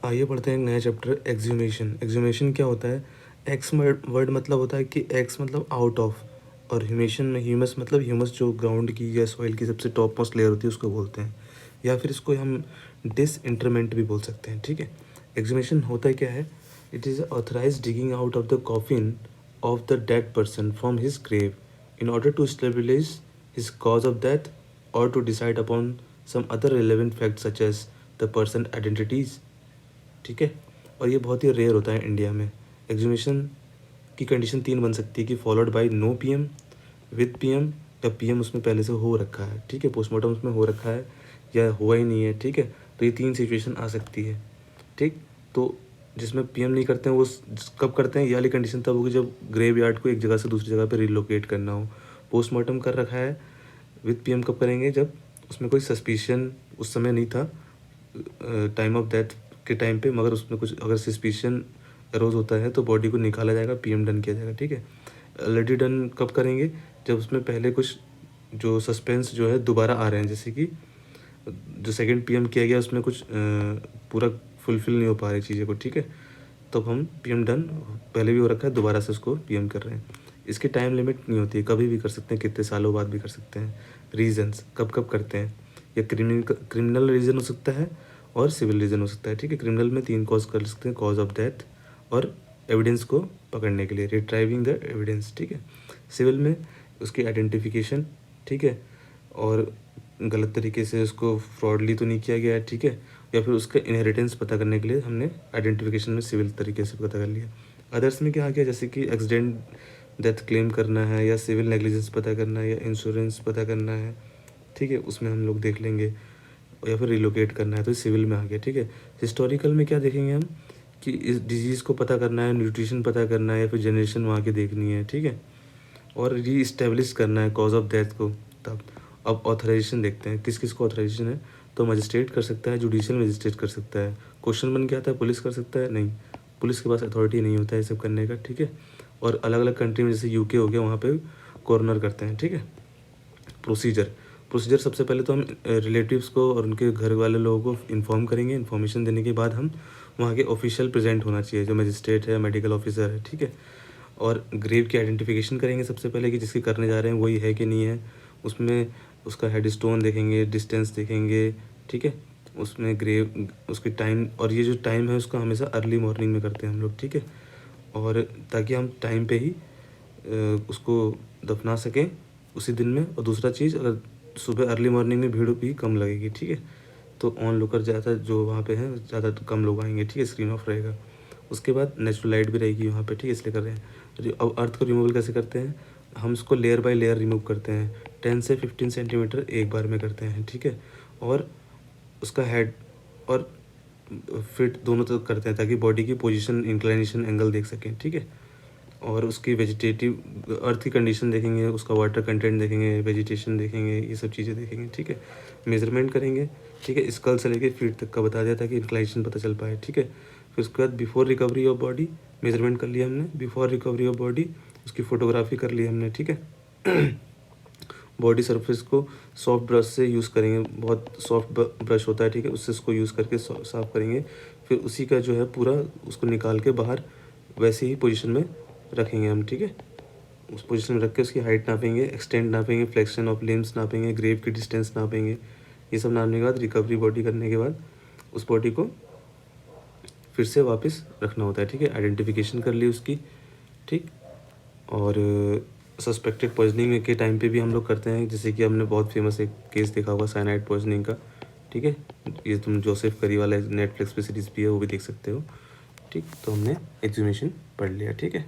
आइए पढ़ते हैं एक नया चैप्टर एक्सह्यूमेशन। एक्सह्यूमेशन क्या होता है? एक्स वर्ड मतलब होता है कि एक्स मतलब आउट ऑफ, और ह्यूमेशन में ह्यूमस मतलब ह्यूमस जो ग्राउंड की या सॉइल की सबसे टॉप मोस्ट लेयर होती है उसको बोलते हैं, या फिर इसको हम डिसइंटरमेंट भी बोल सकते हैं। ठीक है, एक्सह्यूमेशन होता क्या है? It is authorise digging out of the coffin of the dead person from his grave in order to stabilise his cause of death और to decide upon some other relevant fact such as the person identities. ठीक है, और ये बहुत ही rare होता है India में। एक्सह्यूमेशन की कंडीशन 3 बन सकती है कि followed by no PM, with PM, या पीएम उसमें पहले से हो रखा है। ठीक है, पोस्टमार्टम उसमें हो रखा है या हुआ ही नहीं है। ठीक है, तो ये 3 सिचुएशन आ सकती है। ठीक, तो जिसमें पीएम नहीं करते हैं वो कब करते हैं? ये वाली कंडीशन तब होगी जब ग्रेव यार्ड को एक जगह से दूसरी जगह पर रिलोकेट करना हो। पोस्टमार्टम कर रखा है, विद पीएम कब करेंगे? जब उसमें कोई सस्पिशन उस समय नहीं था टाइम ऑफ डेथ के टाइम पे, मगर उसमें कुछ अगर सस्पिशन अरोज होता है तो बॉडी को निकाला जाएगा, पीएम डन किया जाएगा। ठीक है, ऑलरेडी डन कब करेंगे? जब उसमें पहले कुछ जो सस्पेंस जो है दोबारा आ रहे हैं, जैसे कि जो सेकंड पीएम किया गया उसमें कुछ पूरा फुलफिल नहीं हो पा रही चीज़ें को। ठीक है, तब हम पीएम डन पहले भी हो रखा है, दोबारा से उसको पीएम कर रहे हैं। इसकी टाइम लिमिट नहीं होती है, कभी भी कर सकते हैं, कितने सालों बाद भी कर सकते हैं। रीजंस कब कब करते हैं? या क्रिमिनल रीज़न हो सकता है और सिविल रीज़न हो सकता है। ठीक है, क्रिमिनल में 3 कॉज कर सकते हैं, कॉज ऑफ डेथ और एविडेंस को पकड़ने के लिए, रिट्राइविंग द एविडेंस। ठीक है, सिविल में उसकी आइडेंटिफिकेशन। ठीक है, और गलत तरीके से उसको फ्रॉडली तो नहीं किया गया है। ठीक है, या फिर उसका इनहेरिटेंस पता करने के लिए हमने आइडेंटिफिकेशन में सिविल तरीके से पता कर लिया। अदर्स में क्या आ गया? जैसे कि एक्सीडेंट डेथ क्लेम करना है, या सिविल नेग्लिजेंस पता करना है, या इंश्योरेंस पता करना है। ठीक है, उसमें हम लोग देख लेंगे, या फिर रिलोकेट करना है तो सिविल में आ गया। ठीक है, हिस्टोरिकल में क्या देखेंगे हम कि इस डिजीज़ को पता करना है, न्यूट्रिशन पता करना है, या फिर जनरेशन वहाँ की देखनी है। ठीक है, और री इस्टेब्लिश करना है कॉज ऑफ डेथ को। तब अब ऑथराइजेशन देखते हैं, किस किस को ऑथराइजेशन है। तो मजिस्ट्रेट कर सकता है, जुडिशियल मजिस्ट्रेट कर सकता है। क्वेश्चन बन के आता है पुलिस कर सकता है? नहीं, पुलिस के पास अथॉरिटी नहीं होता है ये सब करने का। ठीक है, और अलग अलग कंट्री में जैसे यूके हो गया, वहाँ पे कॉर्नर करते हैं। ठीक है, प्रोसीजर सबसे पहले तो हम रिलेटिव्स को और उनके घर वाले लोगों को इन्फॉर्म करेंगे। इन्फॉर्मेशन देने के बाद हम वहाँ के ऑफिशियल प्रेजेंट होना चाहिए, जो मजिस्ट्रेट है, मेडिकल ऑफिसर है। ठीक है, और ग्रेव की आइडेंटिफिकेशन करेंगे सबसे पहले कि जिसकी करने जा रहे हैं वही है कि नहीं है। उसमें उसका हेड स्टोन देखेंगे, डिस्टेंस देखेंगे। ठीक है, उसमें ग्रेव उसकी टाइम, और ये जो टाइम है उसका हमेशा अर्ली मॉर्निंग में करते हैं हम लोग। ठीक है, और ताकि हम टाइम पे ही उसको दफना सकें उसी दिन में। और दूसरा चीज़, अगर सुबह अर्ली मॉर्निंग में भीड़ भी कम लगेगी। ठीक है, तो ऑन लोकर ज़्यादा जो वहाँ पे हैं ज़्यादा कम लोग आएंगे। ठीक है, स्क्रीन ऑफ रहेगा। उसके बाद नेचुरल लाइट भी रहेगी वहाँ पे। ठीक है, इसलिए कर रहे हैं। अब अर्थ को रिमूवल कैसे करते हैं? हम इसको लेयर बाय लेयर रिमूव करते हैं, 10 से 15 सेंटीमीटर एक बार में करते हैं। ठीक है, और उसका हेड और फिट दोनों तरफ करते हैं ताकि बॉडी की पोजीशन, इंक्लाइनेशन, एंगल देख सकें। ठीक है, और उसकी वेजिटेटिव अर्थ की कंडीशन देखेंगे, उसका वाटर कंटेंट देखेंगे, वेजिटेशन देखेंगे, ये सब चीज़ें देखेंगे। ठीक है, मेजरमेंट करेंगे। ठीक है, स्कल से लेके फीट तक का बता दिया ताकि इंक्लाइनेशन पता चल पाए। ठीक है, फिर उसके बाद before recovery of body measurement कर लिया हमने, बिफोर रिकवरी ऑफ बॉडी उसकी फ़ोटोग्राफी कर ली हमने। ठीक है, बॉडी सरफेस को सॉफ्ट ब्रश से यूज़ करेंगे, बहुत सॉफ्ट ब्रश होता है। ठीक है, उससे इसको यूज़ करके साफ़ करेंगे। फिर उसी का जो है पूरा उसको निकाल के बाहर वैसे ही पोजीशन में रखेंगे हम। ठीक है, उस पोजीशन में रख के उसकी हाइट नापेंगे, एक्सटेंड नापेंगे, फ्लेक्शन ऑफ लिम्स नापेंगे, ग्रेव की डिस्टेंस नापेंगे। ये सब नापने के बाद रिकवरी बॉडी करने के बाद उस बॉडी को फिर से वापस रखना होता है। ठीक है, आइडेंटिफिकेशन कर ली उसकी। ठीक, और सस्पेक्टेड पॉइजनिंग के टाइम पे भी हम लोग करते हैं, जैसे कि हमने बहुत फेमस एक केस देखा होगा साइनाइड पॉइजनिंग का। ठीक है, ये तुम जोसेफ करी वाला नेटफ्लिक्स पे सीरीज़ भी है, वो भी देख सकते हो। ठीक, तो हमने एक्सह्यूमेशन पढ़ लिया। ठीक है।